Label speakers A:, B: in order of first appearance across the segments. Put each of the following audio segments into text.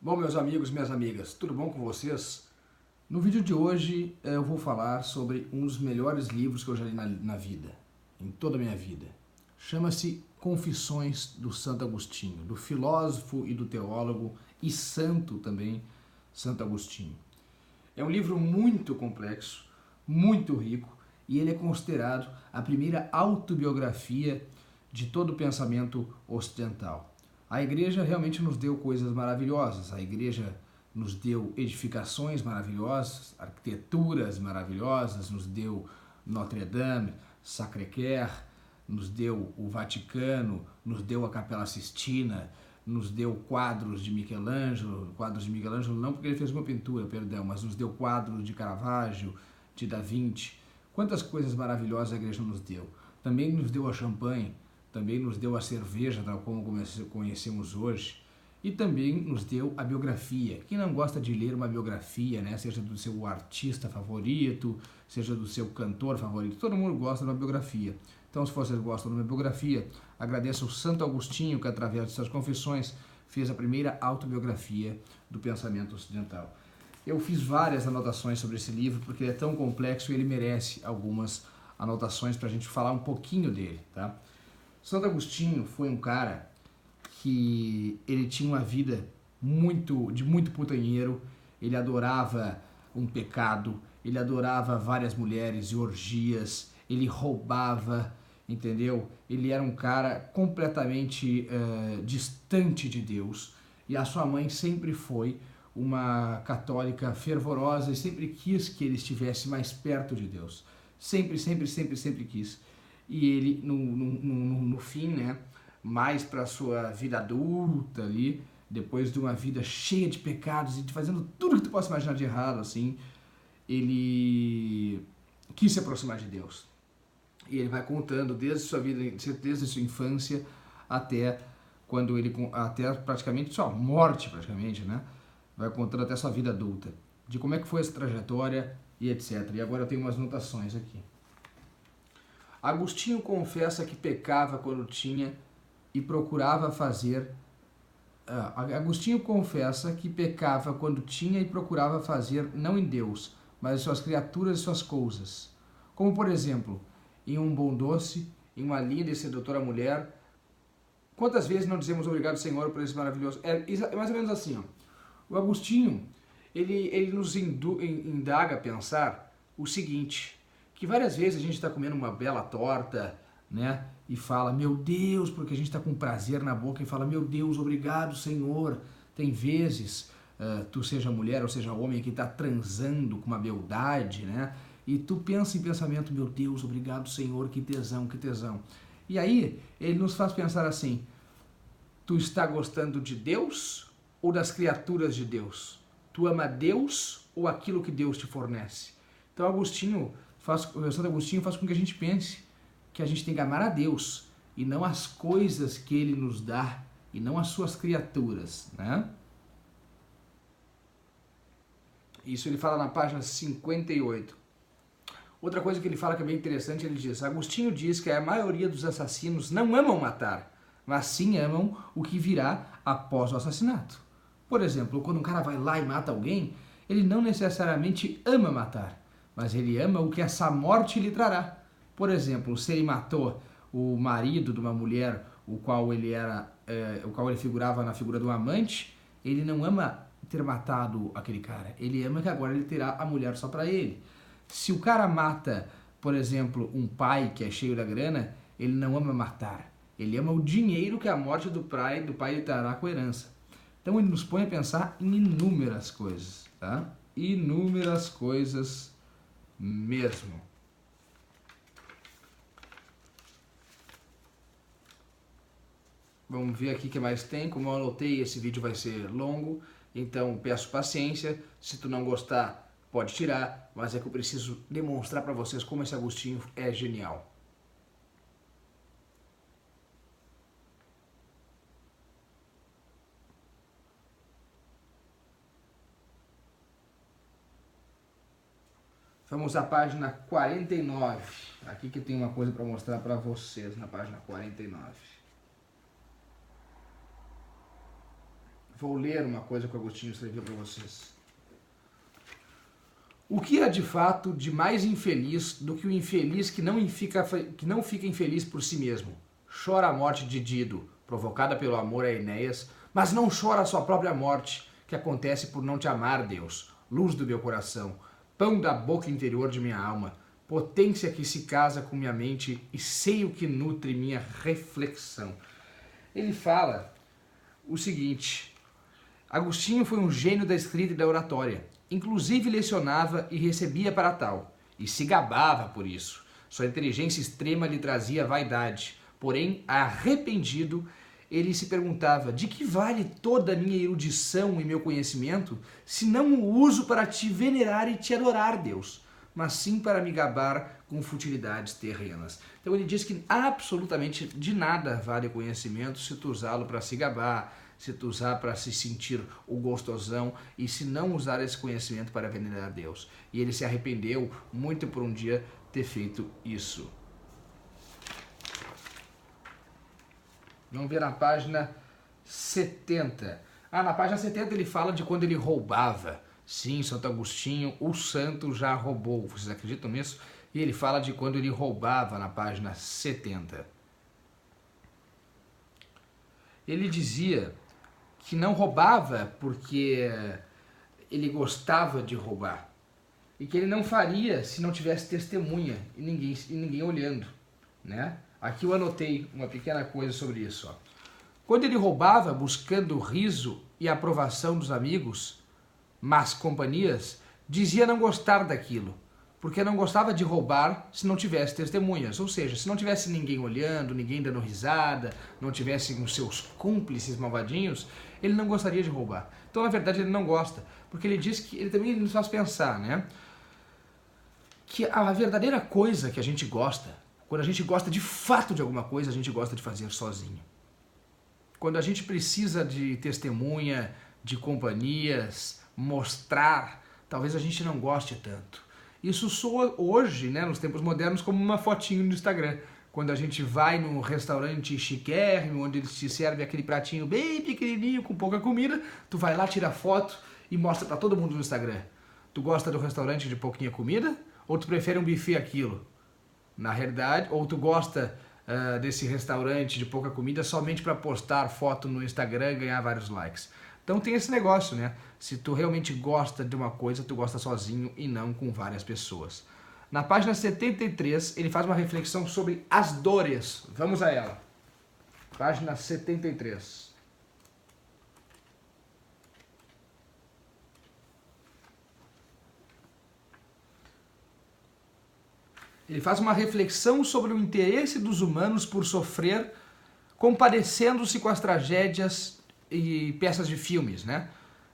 A: Bom, meus amigos e minhas amigas, tudo bom com vocês? No vídeo de hoje eu vou falar sobre um dos melhores livros que eu já li na vida, em toda a minha vida. Chama-se Confissões do Santo Agostinho, do filósofo e do teólogo e santo também, Santo Agostinho. É um livro muito complexo, muito rico, e ele é considerado a primeira autobiografia de todo o pensamento ocidental. A igreja realmente nos deu coisas maravilhosas, a igreja nos deu edificações maravilhosas, arquiteturas maravilhosas, nos deu Notre Dame, Sacré-Cœur, nos deu o Vaticano, nos deu a Capela Sistina, nos deu quadros de Michelangelo não porque ele fez uma pintura, perdão, mas nos deu quadros de Caravaggio, de Da Vinci. Quantas coisas maravilhosas a igreja nos deu. Também nos deu a champanhe, também nos deu a cerveja, tal como conhecemos hoje, e também nos deu a biografia. Quem não gosta de ler uma biografia, né? Seja do seu artista favorito, seja do seu cantor favorito, todo mundo gosta de uma biografia. Então, se vocês gostam de uma biografia, agradeço ao Santo Agostinho, que através de suas confissões fez a primeira autobiografia do pensamento ocidental. Eu fiz várias anotações sobre esse livro, porque ele é tão complexo e ele merece algumas anotações para a gente falar um pouquinho dele, tá? Santo Agostinho foi um cara que ele tinha uma vida de muito putanheiro, ele adorava um pecado, ele adorava várias mulheres e orgias, ele roubava, entendeu? Ele era um cara completamente distante de Deus, e a sua mãe sempre foi uma católica fervorosa e sempre quis que ele estivesse mais perto de Deus. Sempre, sempre, sempre, sempre quis. E ele, no fim, né, mais para sua vida adulta ali, depois de uma vida cheia de pecados e de fazendo tudo que tu possa imaginar de errado, assim, ele quis se aproximar de Deus. E ele vai contando desde sua vida, desde sua infância até quando ele, até praticamente sua morte, praticamente, né? Vai contando até sua vida adulta, de como é que foi essa trajetória e etc. E agora eu tenho umas anotações aqui. Agostinho confessa que pecava quando tinha e procurava fazer. Agostinho confessa que pecava quando tinha e procurava fazer não em Deus, mas em suas criaturas e suas coisas. Como, por exemplo, em um bom doce, em uma linda e sedutora mulher. Quantas vezes não dizemos obrigado, Senhor, por esse maravilhoso... É mais ou menos assim, ó. O Agostinho, ele nos indaga a pensar o seguinte, que várias vezes a gente está comendo uma bela torta, né, e fala, meu Deus, porque a gente está com prazer na boca e fala, meu Deus, obrigado, Senhor. Tem vezes, tu seja mulher ou seja homem, que está transando com uma beldade, né, e tu pensa em pensamento, meu Deus, obrigado, Senhor, que tesão, que tesão. E aí, ele nos faz pensar assim, tu está gostando de Deus ou das criaturas de Deus? Tu ama Deus ou aquilo que Deus te fornece? Então, Santo Agostinho faz com que a gente pense que a gente tem que amar a Deus e não as coisas que Ele nos dá e não as suas criaturas, né? Isso ele fala na página 58. Outra coisa que ele fala que é bem interessante, ele diz, Agostinho diz que a maioria dos assassinos não amam matar, mas sim amam o que virá após o assassinato. Por exemplo, quando um cara vai lá e mata alguém, ele não necessariamente ama matar, mas ele ama o que essa morte lhe trará. Por exemplo, se ele matou o marido de uma mulher, o qual ele figurava na figura do amante, ele não ama ter matado aquele cara, ele ama que agora ele terá a mulher só para ele. Se o cara mata, por exemplo, um pai que é cheio da grana, ele não ama matar, ele ama o dinheiro que a morte do pai lhe trará com a herança. Então ele nos põe a pensar em inúmeras coisas, tá? Inúmeras coisas mesmo. Vamos ver aqui o que mais tem. Como eu anotei, esse vídeo vai ser longo, então peço paciência. Se tu não gostar, pode tirar, mas é que eu preciso demonstrar para vocês como esse Agostinho é genial. Vamos à página 49. Aqui que tem uma coisa para mostrar para vocês na página 49. Vou ler uma coisa que o Agostinho escreveu para vocês. O que há de fato de mais infeliz do que o infeliz que não fica infeliz por si mesmo? Chora a morte de Dido, provocada pelo amor a Enéas, mas não chora a sua própria morte, que acontece por não te amar, Deus, luz do meu coração, pão da boca interior de minha alma, potência que se casa com minha mente e seio que nutre minha reflexão. Ele fala o seguinte: Agostinho foi um gênio da escrita e da oratória. Inclusive lecionava e recebia para tal, e se gabava por isso. Sua inteligência extrema lhe trazia vaidade. Porém, arrependido, ele se perguntava: de que vale toda a minha erudição e meu conhecimento, se não o uso para te venerar e te adorar, Deus, mas sim para me gabar com futilidades terrenas. Então ele diz que absolutamente de nada vale o conhecimento se tu usá-lo para se gabar, se tu usar para se sentir o gostosão e se não usar esse conhecimento para venerar a Deus. E ele se arrependeu muito por um dia ter feito isso. Vamos ver na página 70. Na página 70 ele fala de quando ele roubava. Sim, Santo Agostinho, o santo já roubou. Vocês acreditam nisso? E ele fala de quando ele roubava na página 70. Ele dizia que não roubava porque ele gostava de roubar. E que ele não faria se não tivesse testemunha e ninguém olhando, né? Aqui eu anotei uma pequena coisa sobre isso. Ó. Quando ele roubava buscando o riso e a aprovação dos amigos, más companhias, dizia não gostar daquilo, porque não gostava de roubar se não tivesse testemunhas, ou seja, se não tivesse ninguém olhando, ninguém dando risada, não tivesse os seus cúmplices malvadinhos, ele não gostaria de roubar. Então, na verdade, ele não gosta, porque ele diz que ele também nos faz pensar, né? Que a verdadeira coisa que a gente gosta, quando a gente gosta de fato de alguma coisa, a gente gosta de fazer sozinho. Quando a gente precisa de testemunha, de companhias, mostrar, talvez a gente não goste tanto. Isso soa hoje, né, nos tempos modernos, como uma fotinho no Instagram. Quando a gente vai num restaurante chiquérrimo, onde eles te servem aquele pratinho bem pequenininho, com pouca comida, tu vai lá, tira foto e mostra para todo mundo no Instagram. Tu gosta do restaurante de pouquinha comida? Ou tu prefere um buffet aquilo? Na realidade, ou tu gosta desse restaurante de pouca comida somente para postar foto no Instagram e ganhar vários likes? Então tem esse negócio, né? Se tu realmente gosta de uma coisa, tu gosta sozinho e não com várias pessoas. Na página 73, ele faz uma reflexão sobre as dores. Vamos a ela. Página 73. Ele faz uma reflexão sobre o interesse dos humanos por sofrer, compadecendo-se com as tragédias e peças de filmes, né?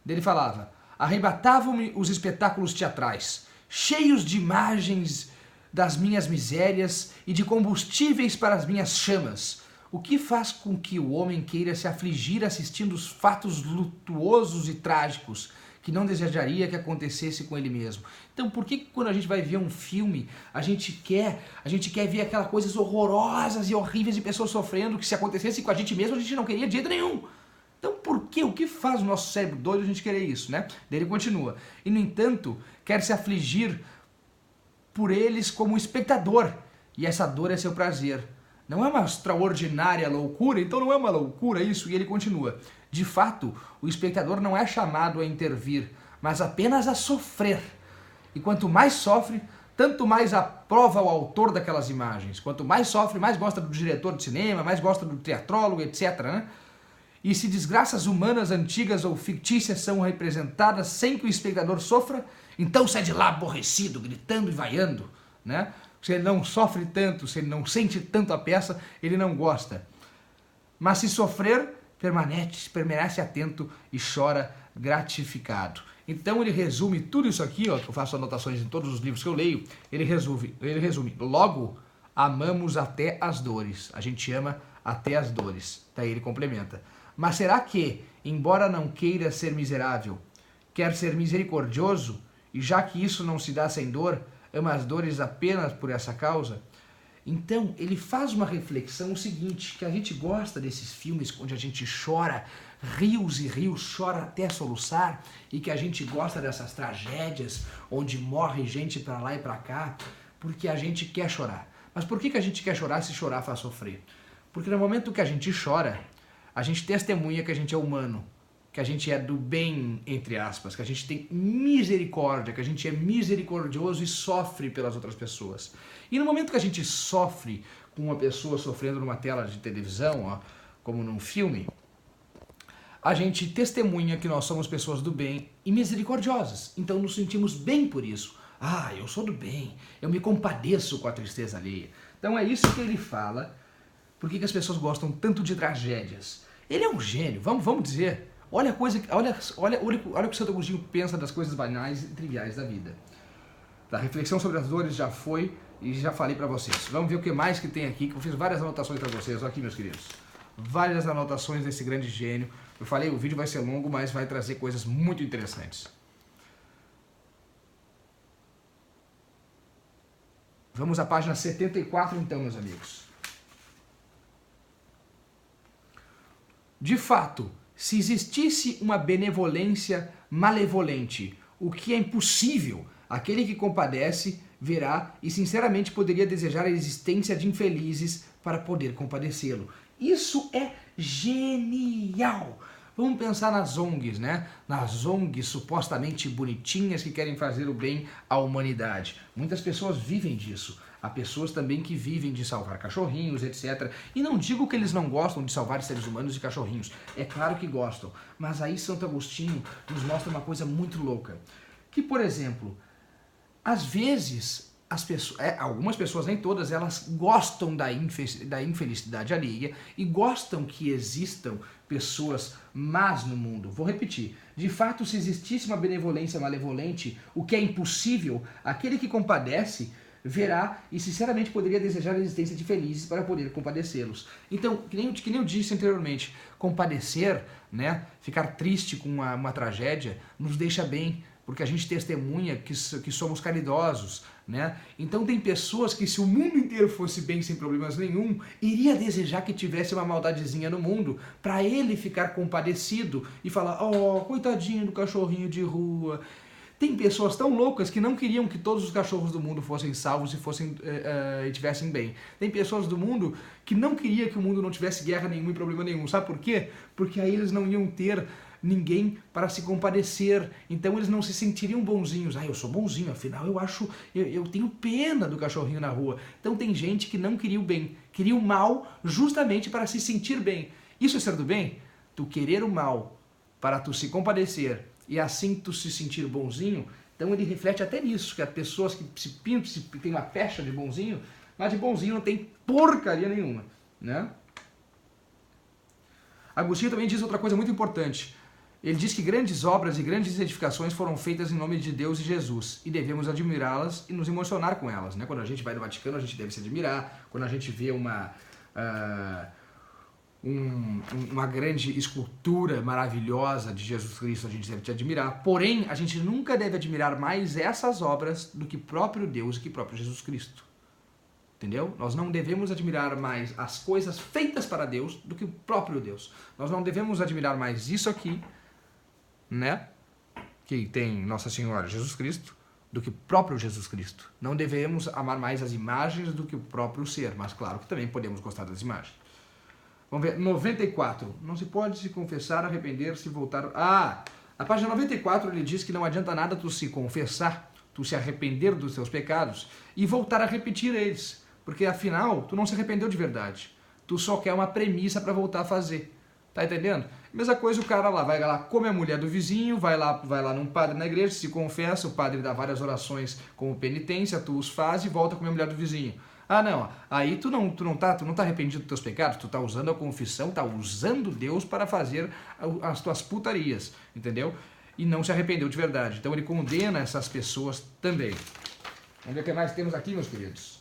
A: Ele falava: arrebatavam-me os espetáculos teatrais, cheios de imagens das minhas misérias e de combustíveis para as minhas chamas. O que faz com que o homem queira se afligir assistindo os fatos lutuosos e trágicos que não desejaria que acontecesse com ele mesmo? Então, por que quando a gente vai ver um filme, a gente quer ver aquelas coisas horrorosas e horríveis de pessoas sofrendo, que se acontecesse com a gente mesmo, a gente não queria de jeito nenhum? Então, por quê? O que faz o nosso cérebro doido a gente querer isso, né? Daí ele continua: e, no entanto, quer se afligir por eles como espectador, e essa dor é seu prazer. Não é uma extraordinária loucura? Então não é uma loucura isso? E ele continua: de fato, o espectador não é chamado a intervir, mas apenas a sofrer. E quanto mais sofre, tanto mais aprova o autor daquelas imagens. Quanto mais sofre, mais gosta do diretor de cinema, mais gosta do teatrólogo, etc., né? E se desgraças humanas, antigas ou fictícias são representadas sem que o espectador sofra, então sai de lá aborrecido, gritando e vaiando, né? Se ele não sofre tanto, se ele não sente tanto a peça, ele não gosta. Mas se sofrer, permanece atento e chora gratificado. Então ele resume tudo isso aqui, ó, que eu faço anotações em todos os livros que eu leio, ele resume. Logo, amamos até as dores. A gente ama até as dores. Daí ele complementa: mas será que, embora não queira ser miserável, quer ser misericordioso, e já que isso não se dá sem dor, ama as dores apenas por essa causa? Então, ele faz uma reflexão o seguinte, que a gente gosta desses filmes onde a gente chora rios e rios, chora até soluçar, e que a gente gosta dessas tragédias onde morre gente para lá e para cá, porque a gente quer chorar. Mas por que a gente quer chorar se chorar faz sofrer? Porque no momento que a gente chora, a gente testemunha que a gente é humano, que a gente é do bem, entre aspas, que a gente tem misericórdia, que a gente é misericordioso e sofre pelas outras pessoas. E no momento que a gente sofre com uma pessoa sofrendo numa tela de televisão, ó, como num filme, a gente testemunha que nós somos pessoas do bem e misericordiosas. Então nos sentimos bem por isso. Ah, eu sou do bem, eu me compadeço com a tristeza alheia. Então é isso que ele fala. Por que as pessoas gostam tanto de tragédias? Ele é um gênio, vamos dizer. Olha o que o Santo Agostinho pensa das coisas banais e triviais da vida. A reflexão sobre as dores já foi e já falei para vocês. Vamos ver o que mais que tem aqui, que eu fiz várias anotações para vocês. Olha aqui, meus queridos. Várias anotações desse grande gênio. Eu falei, o vídeo vai ser longo, mas vai trazer coisas muito interessantes. Vamos à página 74 então, meus amigos. De fato, se existisse uma benevolência malevolente, o que é impossível, aquele que compadece verá e sinceramente poderia desejar a existência de infelizes para poder compadecê-lo. Isso é genial! Vamos pensar nas ONGs, né? Nas ONGs supostamente bonitinhas que querem fazer o bem à humanidade. Muitas pessoas vivem disso. Há pessoas também que vivem de salvar cachorrinhos, etc. E não digo que eles não gostam de salvar seres humanos e cachorrinhos. É claro que gostam. Mas aí Santo Agostinho nos mostra uma coisa muito louca. Que, por exemplo, às vezes algumas pessoas, nem todas, elas gostam da infelicidade alheia e gostam que existam pessoas más no mundo. Vou repetir. De fato, se existisse uma benevolência malevolente, o que é impossível, aquele que compadece verá e sinceramente poderia desejar a existência de felizes para poder compadecê-los. Então, que nem eu disse anteriormente, compadecer, né, ficar triste com uma tragédia, nos deixa bem, porque a gente testemunha que somos caridosos, né? Então tem pessoas que, se o mundo inteiro fosse bem sem problemas nenhum, iria desejar que tivesse uma maldadezinha no mundo para ele ficar compadecido e falar, oh, coitadinho do cachorrinho de rua. Tem pessoas tão loucas que não queriam que todos os cachorros do mundo fossem salvos e tivessem bem. Tem pessoas do mundo que não queriam que o mundo não tivesse guerra nenhuma e problema nenhum. Sabe por quê? Porque aí eles não iam ter ninguém para se compadecer, então eles não se sentiriam bonzinhos. Ah, eu sou bonzinho, afinal eu tenho pena do cachorrinho na rua. Então tem gente que não queria o bem, queria o mal justamente para se sentir bem. Isso é ser do bem? Tu querer o mal para tu se compadecer e assim tu se sentir bonzinho. Então ele reflete até nisso, que as pessoas que se pintam, tem uma pecha de bonzinho, mas de bonzinho não tem porcaria nenhuma, né? Agostinho também diz outra coisa muito importante. Ele diz que grandes obras e grandes edificações foram feitas em nome de Deus e Jesus, e devemos admirá-las e nos emocionar com elas, né? Quando a gente vai no Vaticano, a gente deve se admirar. Quando a gente vê uma grande escultura maravilhosa de Jesus Cristo, a gente deve te admirar. Porém, a gente nunca deve admirar mais essas obras do que próprio Deus e que próprio Jesus Cristo. Entendeu? Nós não devemos admirar mais as coisas feitas para Deus do que o próprio Deus. Nós não devemos admirar mais isso aqui, né? Que tem Nossa Senhora Jesus Cristo, do que o próprio Jesus Cristo. Não devemos amar mais as imagens do que o próprio ser, mas claro que também podemos gostar das imagens. Vamos ver, 94. Não se pode se confessar, arrepender-se e voltar... Ah! Na página 94 ele diz que não adianta nada tu se confessar, tu se arrepender dos teus pecados e voltar a repetir eles. Porque afinal, tu não se arrependeu de verdade. Tu só quer uma premissa para voltar a fazer. Tá entendendo? Mesma coisa o cara lá, vai lá, come a mulher do vizinho, vai lá num padre na igreja, se confessa, o padre dá várias orações como penitência, tu os faz e volta a comer a mulher do vizinho. Ah não, aí tu não tá arrependido dos teus pecados, tu tá usando a confissão, tá usando Deus para fazer as tuas putarias, entendeu? E não se arrependeu de verdade. Então ele condena essas pessoas também. Vamos ver o que mais temos aqui, meus queridos.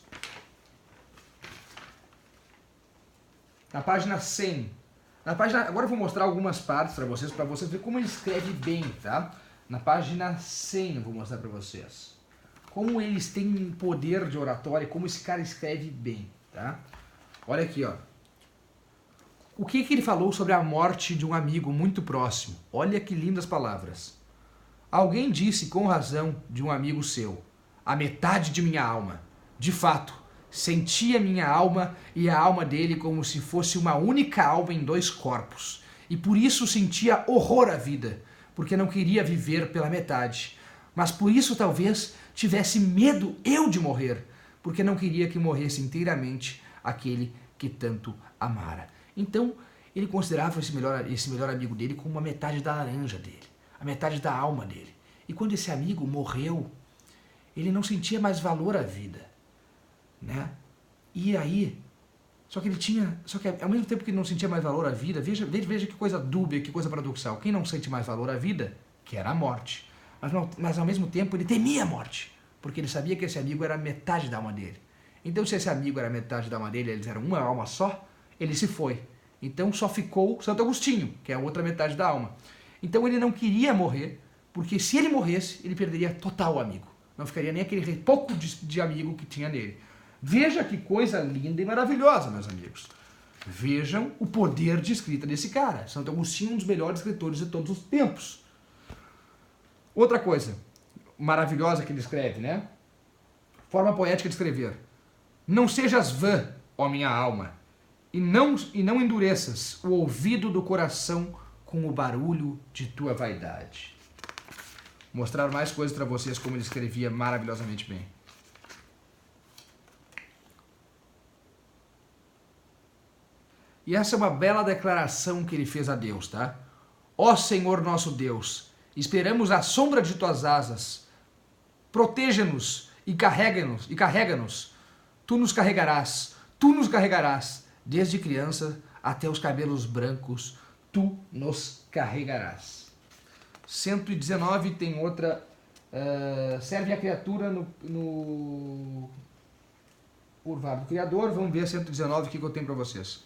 A: Na página 100. Agora eu vou mostrar algumas partes para vocês verem como ele escreve bem, tá? Na página 100 eu vou mostrar para vocês. Como eles têm poder de oratória, como esse cara escreve bem, tá? Olha aqui, ó. O que ele falou sobre a morte de um amigo muito próximo? Olha que lindas palavras. Alguém disse com razão de um amigo seu: a metade de minha alma. De fato, sentia minha alma e a alma dele como se fosse uma única alma em dois corpos. E por isso sentia horror à vida, porque não queria viver pela metade. Mas por isso talvez tivesse medo eu de morrer, porque não queria que morresse inteiramente aquele que tanto amara. Então, ele considerava esse melhor amigo dele como uma metade da laranja dele, a metade da alma dele. E quando esse amigo morreu, ele não sentia mais valor à vida, né? E aí, só que ao mesmo tempo que ele não sentia mais valor à vida, veja que coisa dúbia, que coisa paradoxal. Quem não sente mais valor à vida, quer a morte. Mas ao mesmo tempo ele temia a morte, porque ele sabia que esse amigo era metade da alma dele. Então, se esse amigo era metade da alma dele, eles eram uma alma só, ele se foi. Então só ficou Santo Agostinho, que é a outra metade da alma. Então ele não queria morrer, porque se ele morresse, ele perderia total o amigo. Não ficaria nem aquele pouco de amigo que tinha nele. Veja que coisa linda e maravilhosa, meus amigos. Vejam o poder de escrita desse cara. Santo Agostinho, um dos melhores escritores de todos os tempos. Outra coisa maravilhosa que ele escreve, né? Forma poética de escrever. Não sejas vã, ó minha alma, e não endureças o ouvido do coração com o barulho de tua vaidade. Mostrar mais coisas para vocês como ele escrevia maravilhosamente bem. E essa é uma bela declaração que ele fez a Deus, tá? Ó Senhor nosso Deus, esperamos a sombra de tuas asas. Proteja-nos e carrega-nos. Tu nos carregarás, desde criança até os cabelos brancos, tu nos carregarás. 119 tem outra, serve a criatura no curvar do Criador. Vamos ver 119, o que eu tenho para vocês.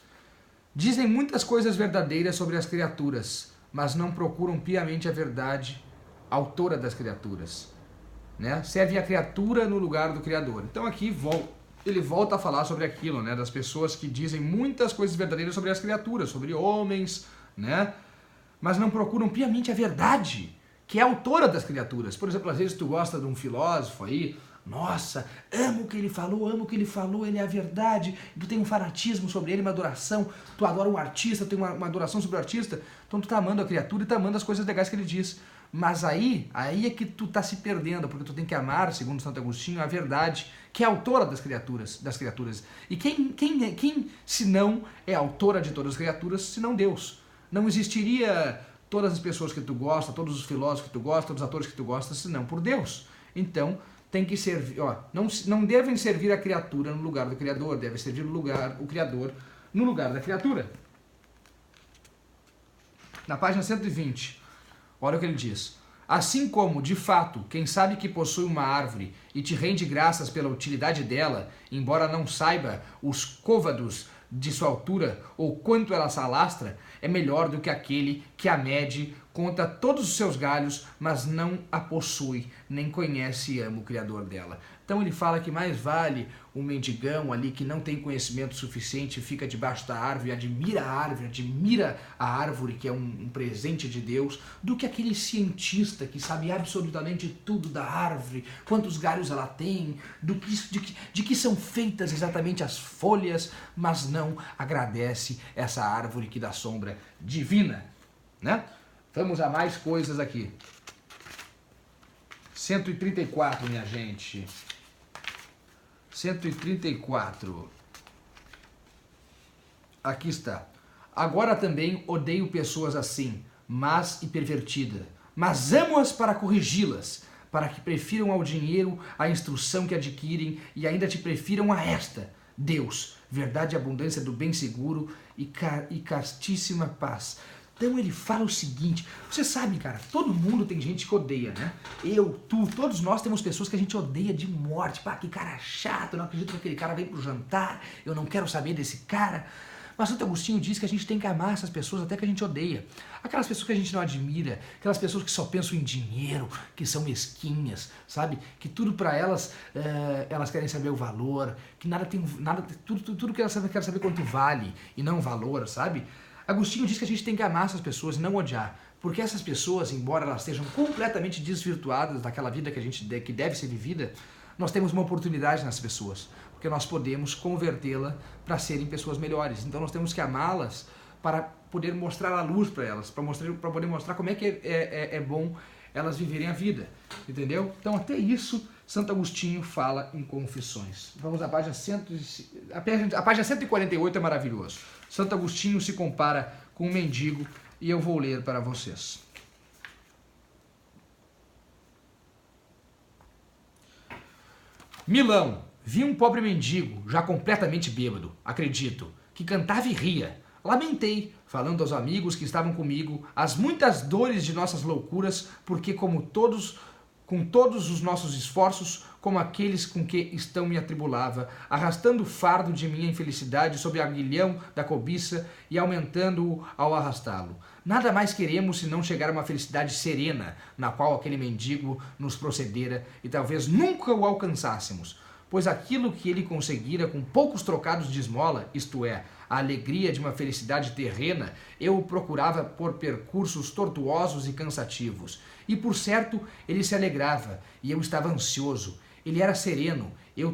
A: Dizem muitas coisas verdadeiras sobre as criaturas, mas não procuram piamente a verdade, autora das criaturas. Né? Serve a criatura no lugar do Criador. Então aqui ele volta a falar sobre aquilo, né? Das pessoas que dizem muitas coisas verdadeiras sobre as criaturas, sobre homens, né? Mas não procuram piamente a verdade, que é a autora das criaturas. Por exemplo, às vezes tu gosta de um filósofo aí, nossa, amo o que ele falou, ele é a verdade, tu tem um fanatismo sobre ele, uma adoração, tu adora um artista, tem uma adoração sobre o artista, então tu tá amando a criatura e tá amando as coisas legais que ele diz. Mas aí é que tu tá se perdendo, porque tu tem que amar, segundo Santo Agostinho, a verdade, que é a autora das criaturas. E quem se não é a autora de todas as criaturas, senão Deus? Não existiria todas as pessoas que tu gosta, todos os filósofos que tu gosta, todos os atores que tu gosta, senão por Deus. Então, tem que servir, não devem servir a criatura no lugar do Criador, deve servir o Criador no lugar da criatura. Na página 120, olha o que ele diz. Assim como, de fato, quem sabe que possui uma árvore e te rende graças pela utilidade dela, embora não saiba os côvados de sua altura ou quanto ela se alastra, é melhor do que aquele que a mede, conta todos os seus galhos, mas não a possui, nem conhece e ama o Criador dela. Então ele fala que mais vale um mendigão ali que não tem conhecimento suficiente, fica debaixo da árvore, admira a árvore que é um presente de Deus, do que aquele cientista que sabe absolutamente tudo da árvore, quantos galhos ela tem, de que são feitas exatamente as folhas, mas não agradece essa árvore que dá sombra divina, né? Vamos a mais coisas aqui. 134, minha gente. 134. Aqui está. Agora também odeio pessoas assim, más e pervertidas, mas amo-as para corrigi-las, para que prefiram ao dinheiro a instrução que adquirem e ainda te prefiram a esta, Deus, verdade e abundância do bem seguro e castíssima paz. Então ele fala o seguinte, você sabe, cara, todo mundo tem gente que odeia, né? Eu, tu, todos nós temos pessoas que a gente odeia de morte. Pá, que cara chato, eu não acredito que aquele cara vem pro jantar, eu não quero saber desse cara. Mas Santo Agostinho diz que a gente tem que amar essas pessoas até que a gente odeia. Aquelas pessoas que a gente não admira, aquelas pessoas que só pensam em dinheiro, que são mesquinhas, sabe? Que tudo para elas, elas querem saber o valor, que tudo que elas querem saber quanto vale e não valor, sabe? Agostinho diz que a gente tem que amar essas pessoas e não odiar. Porque essas pessoas, embora elas estejam completamente desvirtuadas daquela vida que deve ser vivida, nós temos uma oportunidade nessas pessoas, porque nós podemos convertê-la para serem pessoas melhores. Então nós temos que amá-las para poder mostrar a luz para elas, para poder mostrar como é que é bom elas viverem a vida, entendeu? Então até isso Santo Agostinho fala em Confissões. Vamos à página a página 148 é maravilhoso. Santo Agostinho se compara com um mendigo e eu vou ler para vocês. Milão, vi um pobre mendigo, já completamente bêbado, acredito, que cantava e ria. Lamentei, falando aos amigos que estavam comigo, as muitas dores de nossas loucuras, porque com todos os nossos esforços, como aqueles com que estão me atribulava, arrastando o fardo de minha infelicidade sob o aguilhão da cobiça e aumentando-o ao arrastá-lo. Nada mais queremos senão chegar a uma felicidade serena, na qual aquele mendigo nos procedera e talvez nunca o alcançássemos, pois aquilo que ele conseguira com poucos trocados de esmola, isto é, a alegria de uma felicidade terrena, eu o procurava por percursos tortuosos e cansativos. E por certo, ele se alegrava, e eu estava ansioso. Ele era sereno, eu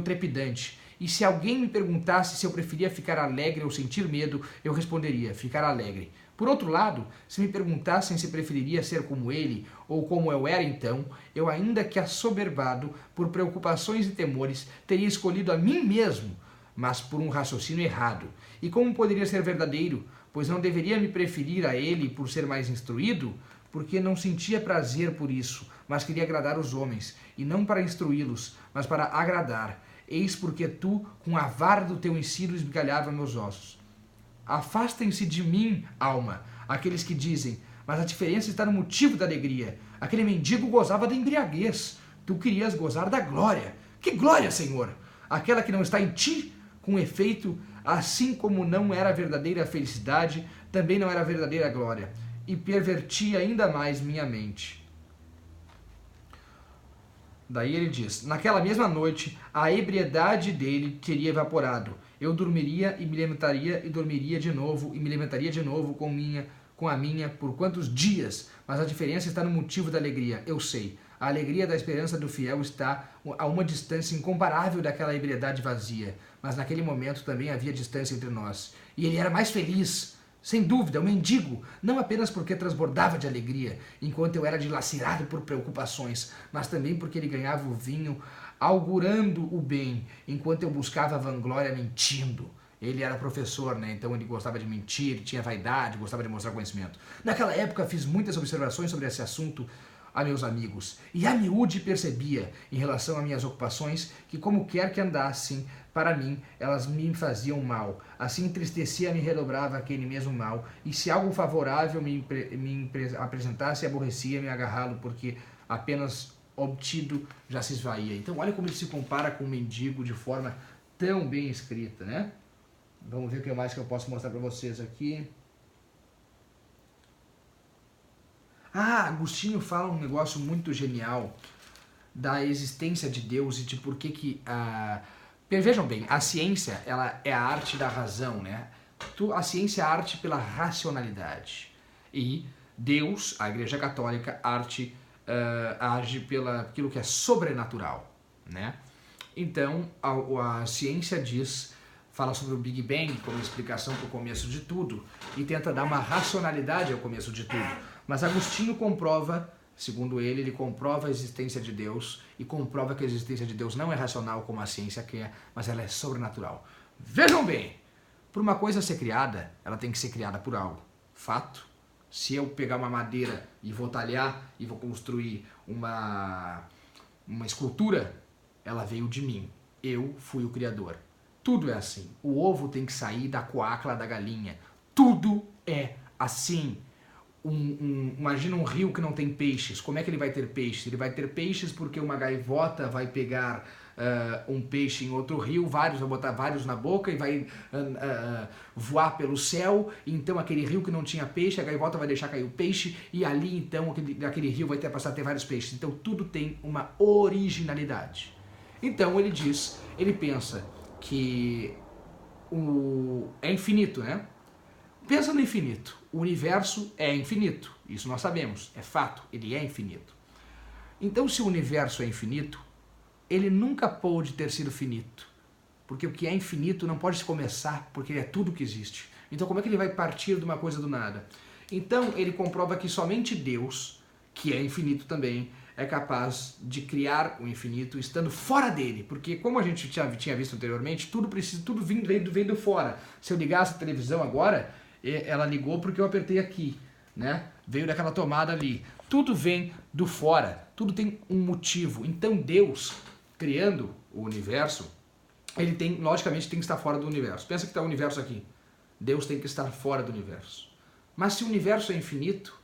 A: trepidante. E se alguém me perguntasse se eu preferia ficar alegre ou sentir medo, eu responderia, ficar alegre. Por outro lado, se me perguntassem se preferiria ser como ele ou como eu era então, eu, ainda que assoberbado por preocupações e temores, teria escolhido a mim mesmo, mas por um raciocínio errado. E como poderia ser verdadeiro? Pois não deveria me preferir a ele por ser mais instruído? Porque não sentia prazer por isso, mas queria agradar os homens, e não para instruí-los, mas para agradar. Eis porque tu, com a vara do teu ensino, esmigalhava meus ossos. Afastem-se de mim, alma, aqueles que dizem, mas a diferença está no motivo da alegria. Aquele mendigo gozava da embriaguez, tu querias gozar da glória. Que glória, Senhor! Aquela que não está em ti, com efeito, assim como não era verdadeira a felicidade, também não era verdadeira a glória, e pervertia ainda mais minha mente. Daí ele diz, naquela mesma noite, a ebriedade dele teria evaporado. Eu dormiria e me levantaria e dormiria de novo e me levantaria de novo com a minha por quantos dias? Mas a diferença está no motivo da alegria, eu sei. A alegria da esperança do fiel está a uma distância incomparável daquela ebriedade vazia. Mas naquele momento também havia distância entre nós. E ele era mais feliz. Sem dúvida, um mendigo, não apenas porque transbordava de alegria, enquanto eu era dilacerado por preocupações, mas também porque ele ganhava o vinho augurando o bem, enquanto eu buscava a vanglória mentindo. Ele era professor, né? Então ele gostava de mentir, tinha vaidade, gostava de mostrar conhecimento. Naquela época fiz muitas observações sobre esse assunto a meus amigos, e a miúde percebia, em relação a minhas ocupações, que como quer que andassem, para mim, elas me faziam mal. Assim entristecia, me redobrava aquele mesmo mal, e se algo favorável me apresentasse, aborrecia-me agarrá-lo, porque apenas obtido já se esvaía. Então olha como ele se compara com o mendigo de forma tão bem escrita, né? Vamos ver o que mais que eu posso mostrar para vocês aqui. Agostinho fala um negócio muito genial da existência de Deus e de por que vejam bem, a ciência, ela é a arte da razão, né? A ciência é a arte pela racionalidade. E Deus, a Igreja Católica, age pela aquilo que é sobrenatural, né? Então, a ciência fala sobre o Big Bang como explicação para o começo de tudo e tenta dar uma racionalidade ao começo de tudo. Mas Agostinho comprova, segundo ele comprova a existência de Deus e comprova que a existência de Deus não é racional como a ciência quer, mas ela é sobrenatural. Vejam bem, por uma coisa ser criada, ela tem que ser criada por algo. Fato. Se eu pegar uma madeira e vou talhar e vou construir uma escultura, ela veio de mim. Eu fui o criador. Tudo é assim. O ovo tem que sair da coacla da galinha. Tudo é assim. Imagina um rio que não tem peixes. Como é que ele vai ter peixes? Ele vai ter peixes porque uma gaivota vai pegar um peixe em outro rio, vai botar vários na boca e vai voar pelo céu, então aquele rio que não tinha peixe, a gaivota vai deixar cair o peixe, e ali então aquele rio vai passar a ter vários peixes. Então tudo tem uma originalidade. Então ele pensa que é infinito, né? Pensa no infinito. O universo é infinito. Isso nós sabemos. É fato. Ele é infinito. Então, se o universo é infinito, ele nunca pôde ter sido finito. Porque o que é infinito não pode se começar, porque é tudo que existe. Então, como é que ele vai partir de uma coisa do nada? Então, ele comprova que somente Deus, que é infinito também, é capaz de criar o infinito estando fora dele. Porque, como a gente tinha visto anteriormente, tudo vem do fora. Se eu ligasse a televisão agora, ela ligou porque eu apertei aqui, né? Veio daquela tomada ali. Tudo vem do fora, tudo tem um motivo. Então Deus, criando o universo, ele logicamente tem que estar fora do universo. Pensa que está o universo aqui. Deus tem que estar fora do universo. Mas se o universo é infinito,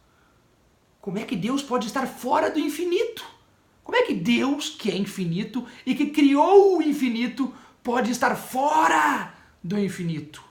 A: como é que Deus pode estar fora do infinito? Como é que Deus, que é infinito e que criou o infinito, pode estar fora do infinito?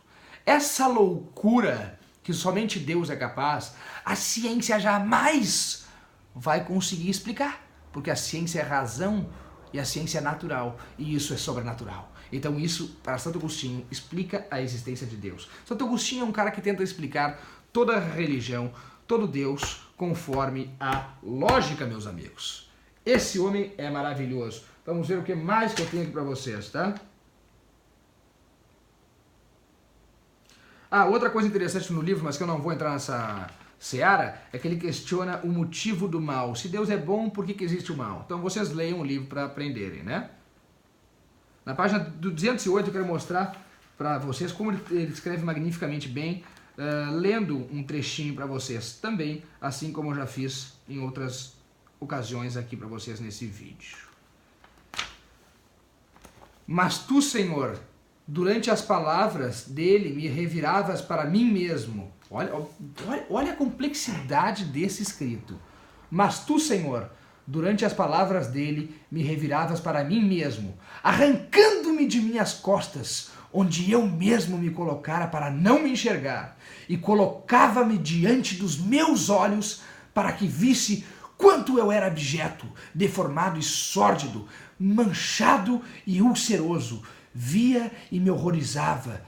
A: Essa loucura que somente Deus é capaz, a ciência jamais vai conseguir explicar, porque a ciência é razão e a ciência é natural, e isso é sobrenatural. Então isso, para Santo Agostinho, explica a existência de Deus. Santo Agostinho é um cara que tenta explicar toda a religião, todo Deus, conforme a lógica, meus amigos. Esse homem é maravilhoso. Vamos ver o que mais que eu tenho aqui para vocês, tá? Outra coisa interessante no livro, mas que eu não vou entrar nessa seara, é que ele questiona o motivo do mal. Se Deus é bom, por que existe o mal? Então vocês leiam o livro para aprenderem, né? Na página 208 eu quero mostrar para vocês como ele escreve magnificamente bem, lendo um trechinho para vocês também, assim como eu já fiz em outras ocasiões aqui para vocês nesse vídeo. Mas tu, Senhor, durante as palavras dele me reviravas para mim mesmo. Olha a complexidade desse escrito. Mas tu, Senhor, durante as palavras dele me reviravas para mim mesmo, arrancando-me de minhas costas, onde eu mesmo me colocara para não me enxergar, e colocava-me diante dos meus olhos para que visse quanto eu era abjeto, deformado e sórdido, manchado e ulceroso. Via e me horrorizava,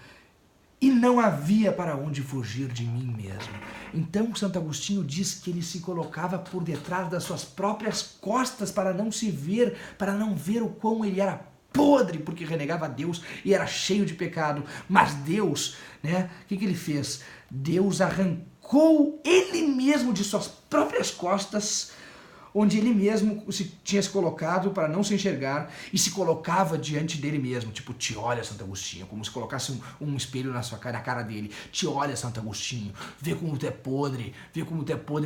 A: e não havia para onde fugir de mim mesmo. Então Santo Agostinho diz que ele se colocava por detrás das suas próprias costas para não se ver, para não ver o quão ele era podre, porque renegava a Deus e era cheio de pecado. Mas Deus, né, o que ele fez? Deus arrancou ele mesmo de suas próprias costas, onde ele mesmo tinha se colocado para não se enxergar, e se colocava diante dele mesmo, tipo, te olha, Santo Agostinho, como se colocasse um espelho na cara dele, te olha, Santo Agostinho, vê como tu é podre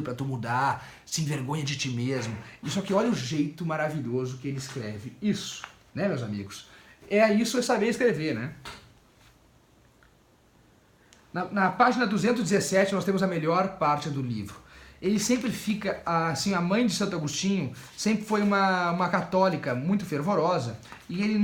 A: para tu mudar, se envergonha de ti mesmo. E só que olha o jeito maravilhoso que ele escreve isso, né, meus amigos? Isso é saber escrever, né? Na página 217 nós temos a melhor parte do livro. Ele sempre fica, assim, a mãe de Santo Agostinho sempre foi uma católica muito fervorosa, e ele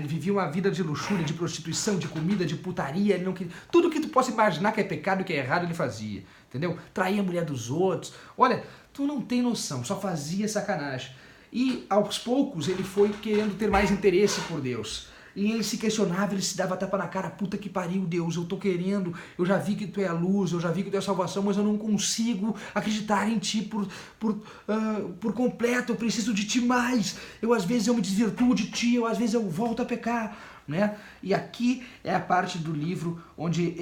A: vivia uma vida de luxúria, de prostituição, de comida, de putaria, ele não queria, tudo que tu possa imaginar que é pecado, que é errado, ele fazia, entendeu? Traía a mulher dos outros, olha, tu não tem noção, só fazia sacanagem. E aos poucos ele foi querendo ter mais interesse por Deus. E ele se questionava, ele se dava tapa na cara, puta que pariu, Deus, eu tô querendo, eu já vi que tu é a luz, eu já vi que tu é a salvação, mas eu não consigo acreditar em ti por completo, eu preciso de ti mais, às vezes eu me desvirtuo de ti, às vezes eu volto a pecar, né? E aqui é a parte do livro onde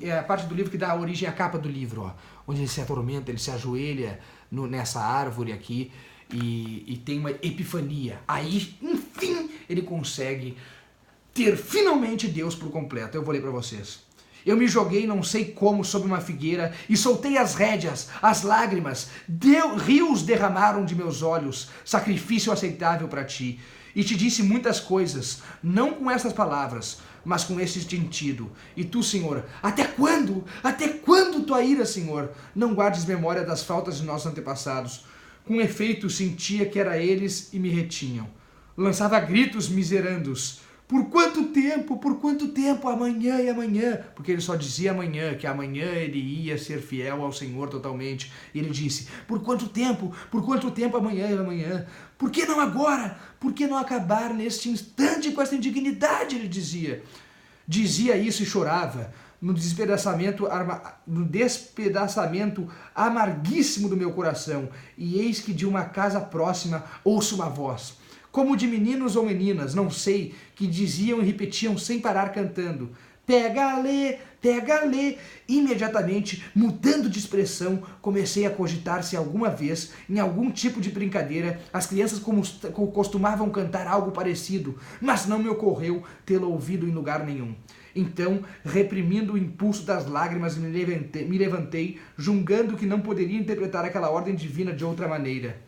A: é a parte do livro que dá origem à capa do livro, ó, onde ele se atormenta, ele se ajoelha nessa árvore aqui, e tem uma epifania. Aí, enfim, ele consegue ter finalmente Deus por completo. Eu vou ler para vocês. Eu me joguei não sei como sob uma figueira e soltei as rédeas, as lágrimas, rios derramaram de meus olhos, sacrifício aceitável para ti. E te disse muitas coisas, não com essas palavras, mas com esse sentido. E tu, Senhor, até quando? Até quando tua ira, Senhor? Não guardes memória das faltas de nossos antepassados. Com efeito, sentia que era eles e me retinham. lançava gritos miserandos. Por quanto tempo? Por quanto tempo? Amanhã e amanhã. Porque ele só dizia amanhã, que amanhã ele ia ser fiel ao Senhor totalmente. E ele disse, por quanto tempo? Por quanto tempo amanhã e amanhã? Por que não agora? Por que não acabar neste instante com essa indignidade? Ele dizia. Dizia isso e chorava. No despedaçamento amarguíssimo do meu coração. E eis que de uma casa próxima ouço uma voz, como de meninos ou meninas, não sei, que diziam e repetiam sem parar cantando, pega-lê, pega-lê. Imediatamente, mudando de expressão, comecei a cogitar se alguma vez, em algum tipo de brincadeira, as crianças costumavam cantar algo parecido, mas não me ocorreu tê-lo ouvido em lugar nenhum. Então, reprimindo o impulso das lágrimas, me levantei, julgando que não poderia interpretar aquela ordem divina de outra maneira,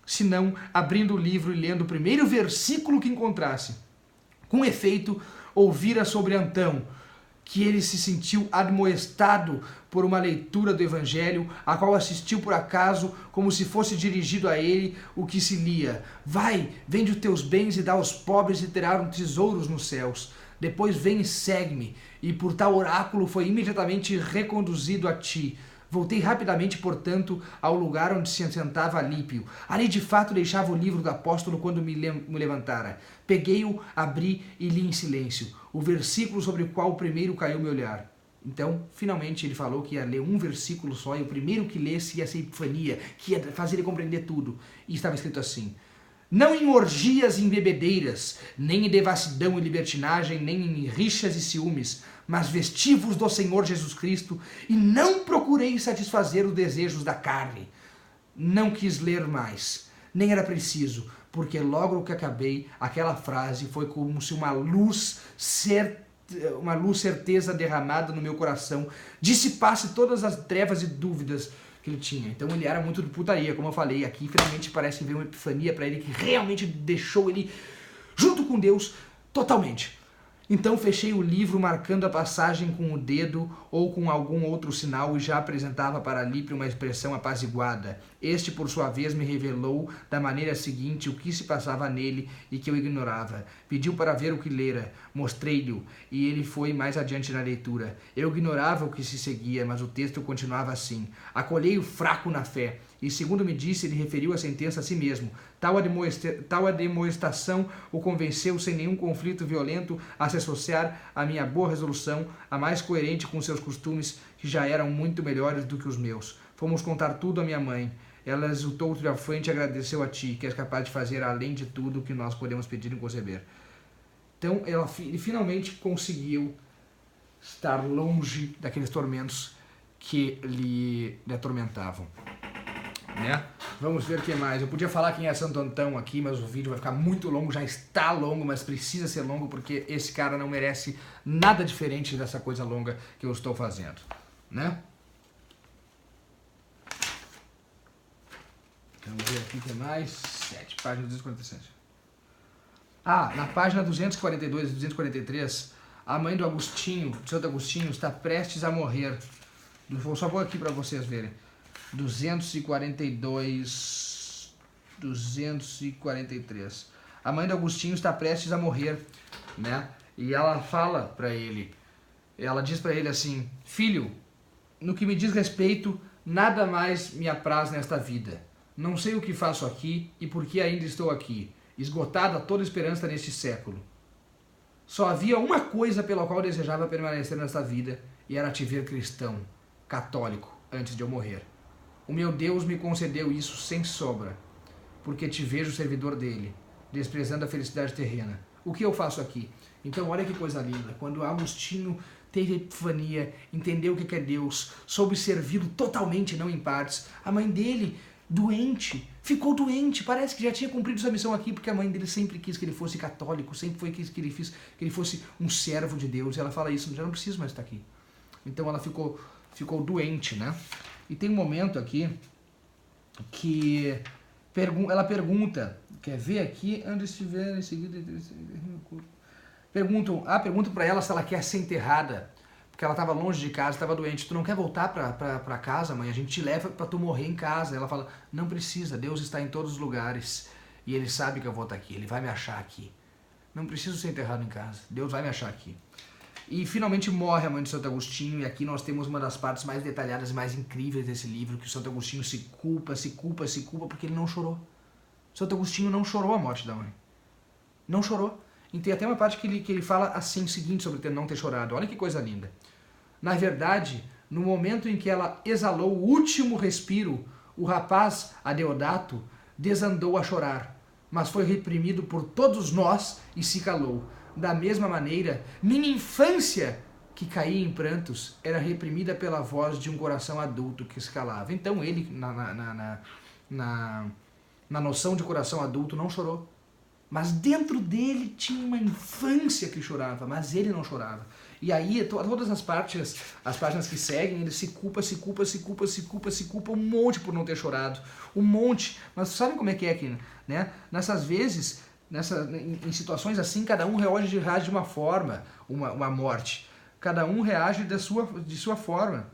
A: senão abrindo o livro e lendo o primeiro versículo que encontrasse. Com efeito, ouvira sobre Antão, que ele se sentiu admoestado por uma leitura do Evangelho, a qual assistiu por acaso, como se fosse dirigido a ele o que se lia. Vai, vende os teus bens e dá aos pobres e terás tesouros nos céus. Depois vem e segue-me. E por tal oráculo foi imediatamente reconduzido a ti. Voltei rapidamente, portanto, ao lugar onde se assentava Alípio. Ali, de fato, deixava o livro do apóstolo quando me levantara. Peguei-o, abri e li em silêncio o versículo sobre o qual o primeiro caiu meu olhar. Então, finalmente, ele falou que ia ler um versículo só, e o primeiro que lesse ia ser epifania, que ia fazer ele compreender tudo. E estava escrito assim: não em orgias e em bebedeiras, nem em devassidão e libertinagem, nem em rixas e ciúmes, mas vestivos do Senhor Jesus Cristo, e não procurei satisfazer os desejos da carne. Não quis ler mais, nem era preciso, porque logo que acabei, aquela frase foi como se uma luz certeza derramada no meu coração dissipasse todas as trevas e dúvidas que ele tinha. Então ele era muito de putaria, como eu falei aqui, finalmente parece ver uma epifania para ele que realmente deixou ele junto com Deus totalmente. Então fechei o livro marcando a passagem com o dedo ou com algum outro sinal e já apresentava para Alípio uma expressão apaziguada. Este, por sua vez, me revelou da maneira seguinte o que se passava nele e que eu ignorava. Pediu para ver o que lera, mostrei-lhe e ele foi mais adiante na leitura. Eu ignorava o que se seguia, mas o texto continuava assim. Acolhei-o fraco na fé. E, segundo me disse, ele referiu a sentença a si mesmo. Tal admoestação o convenceu, sem nenhum conflito violento, a se associar à minha boa resolução, a mais coerente com seus costumes, que já eram muito melhores do que os meus. Fomos contar tudo à minha mãe. Ela exultou triunfante e agradeceu a ti, que és capaz de fazer além de tudo o que nós podemos pedir e conceber. Então, ele finalmente conseguiu estar longe daqueles tormentos que lhe atormentavam. Né? Vamos ver o que mais. Eu podia falar quem é Santo Antão aqui, mas o vídeo vai ficar muito longo, já está longo, mas precisa ser longo porque esse cara não merece nada diferente dessa coisa longa que eu estou fazendo, né? Vamos ver aqui o que mais. 7, página 247. Na página 242 e 243, a mãe do Agostinho, Santo Agostinho, está prestes a morrer. Vou só pôr aqui para vocês verem. 242, 243. A mãe do Agostinho está prestes a morrer, né? E ela fala para ele, ela diz para ele assim: filho, no que me diz respeito, nada mais me apraz nesta vida. Não sei o que faço aqui e por que ainda estou aqui, esgotada toda esperança neste século. Só havia uma coisa pela qual desejava permanecer nesta vida, e era te ver cristão, católico, antes de eu morrer. O meu Deus me concedeu isso sem sobra, porque te vejo servidor dele, desprezando a felicidade terrena. O que eu faço aqui? Então olha que coisa linda, quando Agostinho teve a epifania, entendeu o que é Deus, soube servi-lo totalmente, não em partes, a mãe dele, doente, ficou doente, parece que já tinha cumprido sua missão aqui, porque a mãe dele sempre quis que ele fosse católico, sempre quis que ele fosse um servo de Deus, e ela fala isso, já não preciso mais estar aqui. Então ela ficou doente, né? E tem um momento aqui que ela pergunta, quer ver aqui, onde estiver em seguida... Perguntam para ela se ela quer ser enterrada, porque ela estava longe de casa, estava doente. Tu não quer voltar para casa, mãe? A gente te leva para tu morrer em casa. Ela fala, não precisa, Deus está em todos os lugares. E ele sabe que eu vou estar aqui, ele vai me achar aqui. Não preciso ser enterrado em casa, Deus vai me achar aqui. E finalmente morre a mãe de Santo Agostinho, e aqui nós temos uma das partes mais detalhadas e mais incríveis desse livro, que o Santo Agostinho se culpa, porque ele não chorou. Santo Agostinho não chorou a morte da mãe. Não chorou. E tem até uma parte que ele fala assim, o seguinte sobre não ter chorado. Olha que coisa linda. Na verdade, no momento em que ela exalou o último respiro, o rapaz, Adeodato, desandou a chorar, mas foi reprimido por todos nós e se calou. Da mesma maneira, minha infância, que caía em prantos, era reprimida pela voz de um coração adulto que se calava. Então ele, na noção de coração adulto, não chorou. Mas dentro dele tinha uma infância que chorava, mas ele não chorava. E aí, todas as páginas que seguem, ele se culpa um monte por não ter chorado. Um monte. Mas sabe como é que aqui, né? Nessas vezes, em situações assim, cada um reage de uma forma, uma morte. Cada um reage de sua forma.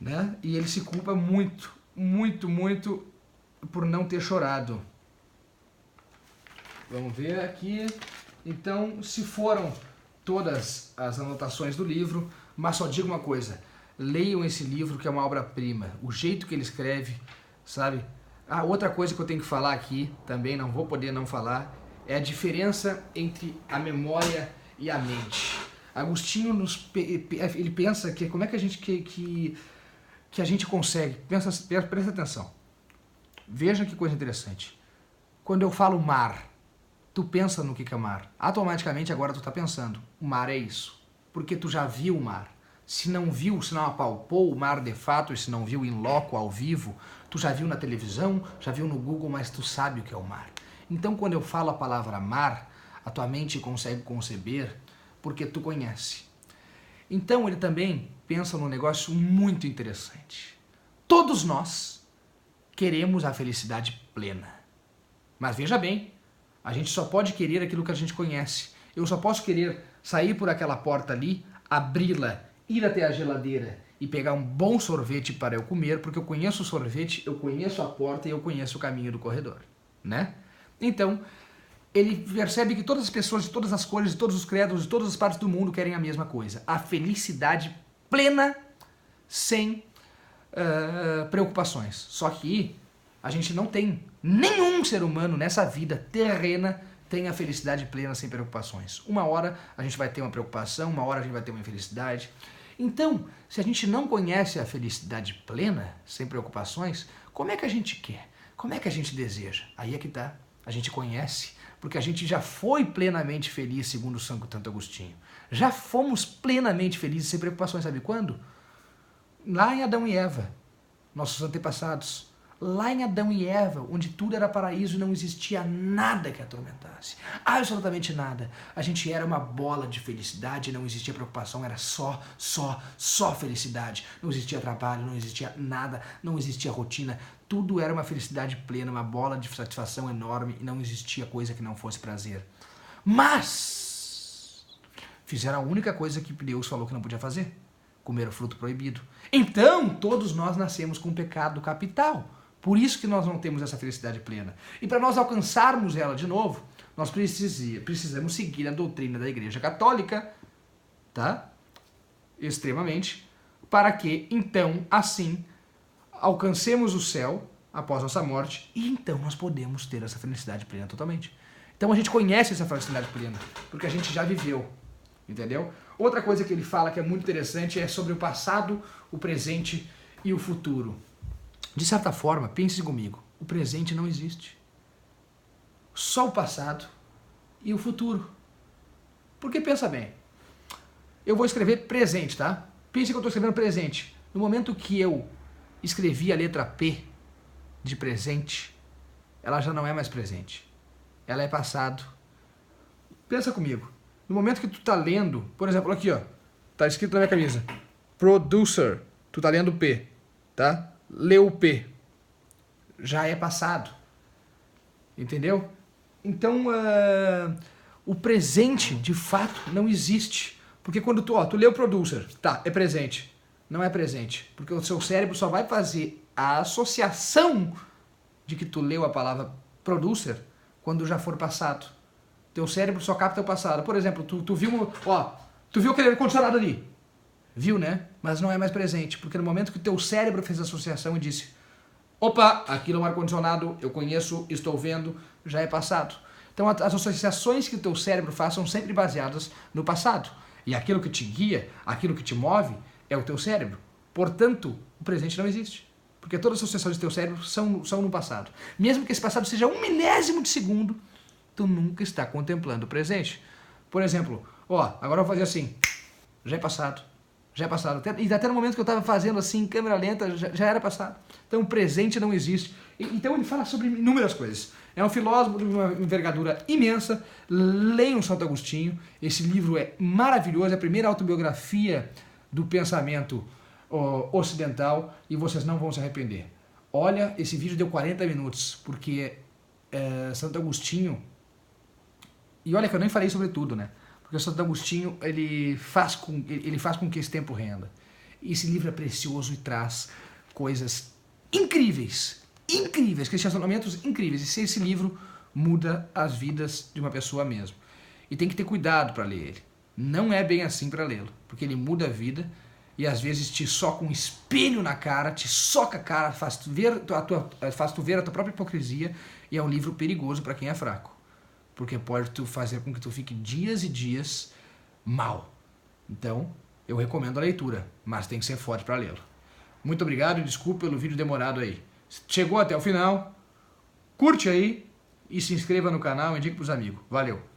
A: Né? E ele se culpa muito por não ter chorado. Vamos ver aqui. Então, se foram todas as anotações do livro, mas só digo uma coisa, leiam esse livro que é uma obra-prima, o jeito que ele escreve, sabe? Ah, outra coisa que eu tenho que falar aqui, também não vou poder não falar, é a diferença entre a memória e a mente. Agostinho ele pensa que como é que a gente que a gente consegue, presta atenção, veja que coisa interessante, quando eu falo mar, tu pensa no que é mar. Automaticamente agora tu tá pensando, o mar é isso. Porque tu já viu o mar. Se não viu, se não apalpou o mar de fato, e se não viu in loco, ao vivo, tu já viu na televisão, já viu no Google, mas tu sabe o que é o mar. Então quando eu falo a palavra mar, a tua mente consegue conceber porque tu conhece. Então ele também pensa num negócio muito interessante. Todos nós queremos a felicidade plena. Mas veja bem, a gente só pode querer aquilo que a gente conhece. Eu só posso querer sair por aquela porta ali, abri-la, ir até a geladeira e pegar um bom sorvete para eu comer, porque eu conheço o sorvete, eu conheço a porta e eu conheço o caminho do corredor, né? Então, ele percebe que todas as pessoas de todas as cores, de todos os credos, de todas as partes do mundo querem a mesma coisa. A felicidade plena, sem preocupações. Só que a gente não tem, nenhum ser humano nessa vida terrena tem a felicidade plena sem preocupações. Uma hora a gente vai ter uma preocupação, uma hora a gente vai ter uma infelicidade. Então, se a gente não conhece a felicidade plena, sem preocupações, como é que a gente quer? Como é que a gente deseja? Aí é que tá. A gente conhece, porque a gente já foi plenamente feliz, segundo Santo Agostinho. Já fomos plenamente felizes sem preocupações, sabe quando? Lá em Adão e Eva, nossos antepassados. Lá em Adão e Eva, onde tudo era paraíso e não existia nada que atormentasse. Absolutamente nada. A gente era uma bola de felicidade, não existia preocupação, era só felicidade. Não existia trabalho, não existia nada, não existia rotina. Tudo era uma felicidade plena, uma bola de satisfação enorme e não existia coisa que não fosse prazer. Mas fizeram a única coisa que Deus falou que não podia fazer: comer o fruto proibido. Então, todos nós nascemos com um pecado capital. Por isso que nós não temos essa felicidade plena. E para nós alcançarmos ela de novo, nós precisamos seguir a doutrina da Igreja Católica, tá? Extremamente, para que, então, assim, alcancemos o céu após nossa morte e então nós podemos ter essa felicidade plena totalmente. Então a gente conhece essa felicidade plena, porque a gente já viveu, entendeu? Outra coisa que ele fala que é muito interessante é sobre o passado, o presente e o futuro. De certa forma, pense comigo, o presente não existe. Só o passado e o futuro. Porque pensa bem, eu vou escrever presente, tá? Pense que eu estou escrevendo presente. No momento que eu escrevi a letra P de presente, ela já não é mais presente. Ela é passado. Pensa comigo. No momento que tu tá lendo, por exemplo, aqui ó, tá escrito na minha camisa, producer, tu tá lendo P, tá? Leu o P, já é passado, entendeu? Então, o presente, de fato, não existe. Porque quando tu leu producer, tá, é presente. Não é presente, porque o seu cérebro só vai fazer a associação de que tu leu a palavra producer quando já for passado. Teu cérebro só capta o passado. Por exemplo, tu viu, tu viu aquele ar-condicionado ali. Viu, né? Mas não é mais presente, porque no momento que o teu cérebro fez a associação e disse: opa, aquilo é um ar-condicionado, eu conheço, estou vendo, já é passado. Então as associações que o teu cérebro faz são sempre baseadas no passado. E aquilo que te guia, aquilo que te move, é o teu cérebro. Portanto, o presente não existe. Porque todas as associações do teu cérebro são no passado. Mesmo que esse passado seja 1 milésimo de segundo, tu nunca está contemplando o presente. Por exemplo, agora eu vou fazer assim, já é passado. Já é passado. E até no momento que eu estava fazendo assim, em câmera lenta, já era passado. Então o presente não existe. Então ele fala sobre inúmeras coisas. É um filósofo de uma envergadura imensa. Leiam Santo Agostinho. Esse livro é maravilhoso. É a primeira autobiografia do pensamento ocidental e vocês não vão se arrepender. Olha, esse vídeo deu 40 minutos, porque Santo Agostinho... E olha que eu nem falei sobre tudo, né? Porque o Santo Agostinho, ele faz com que esse tempo renda. E esse livro é precioso e traz coisas incríveis, questionamentos incríveis. E esse livro muda as vidas de uma pessoa mesmo. E tem que ter cuidado para ler ele. Não é bem assim para lê-lo, porque ele muda a vida e às vezes te soca um espelho na cara, te soca a cara, faz tu ver a tua própria hipocrisia, e é um livro perigoso para quem é fraco. Porque pode fazer com que tu fique dias e dias mal. Então, eu recomendo a leitura, mas tem que ser forte para lê-lo. Muito obrigado e desculpa pelo vídeo demorado aí. Chegou até o final, curte aí e se inscreva no canal e indique para os amigos. Valeu!